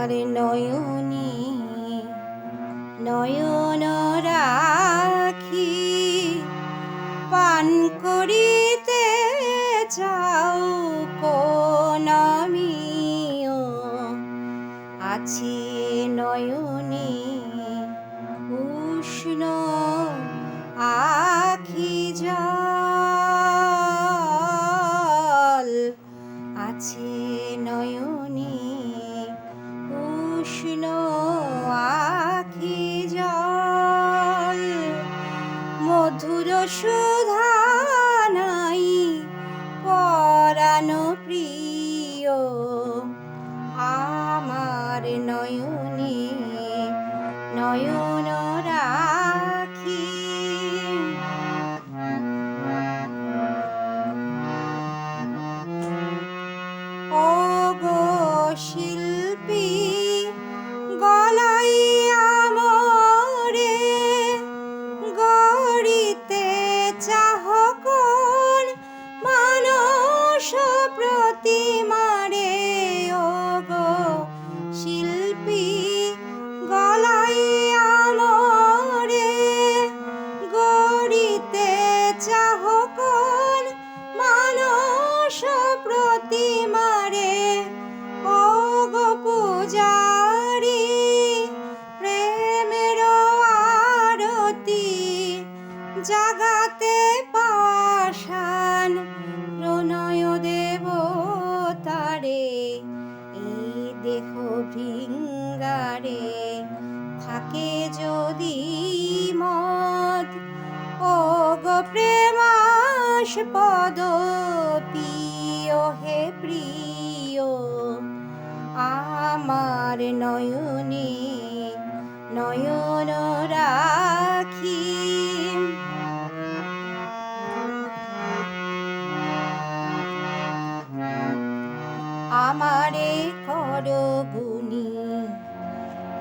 আমার নয়নী নয়ন রাখি পান করিতে চাও কোন আমিও আছি নয়নী উষ্ণ আখি জল আছে নয়নী উষ্ণ আখি জল মধুর সুধা নাই পরাণ প্রিয় আমার নয়নী নয়ন রাখি ও গো শিল্পী গলাইয়া মোরে গড়িতে চাহ কোন মানস প্রতিমারে ও গো শিল্পী গলাইয়া মোরে গড়িতে চাহ কোন মানস প্রতিমারে ও গো পূজারি প্রেমের আরতি জাগাতে পাষাণ প্রণয় দেবতারে এই দেহ ভৃঙ্গারে থাকে যদি মদ ও গো প্রেমাস্পদ প্রিয় হে প্রিয় আমার নয়নী নয়ন রাখি আমারে কর গুণী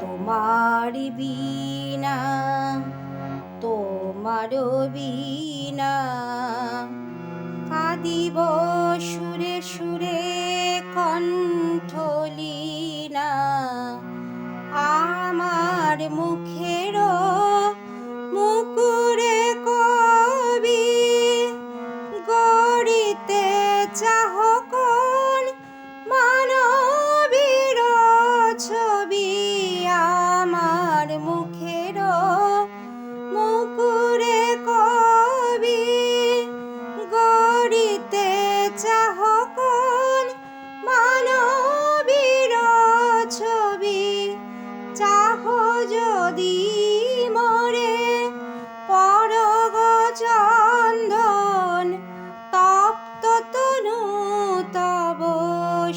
তোমার বিনা তোমার বিনা কাঁদিব সুরে সুরে কণ্ঠলীনা আমার মুখের মুকুরে কবি গড়িতে চাহ কোন মানবীর ছবি আমার মুখের মুকুরে কবি গড়িতে চাহ কোন মানবীর ছবি চাহ যদি মোরে পরগ চন্দন তপ্ত তনু তব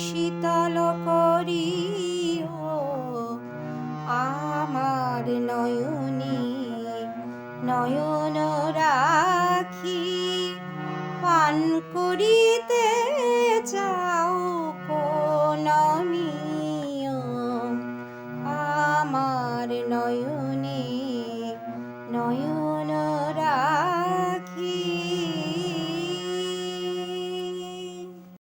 শীতল করিও আমার নয়নী নয়ন রাখি পান করিতে চাও কোন আমি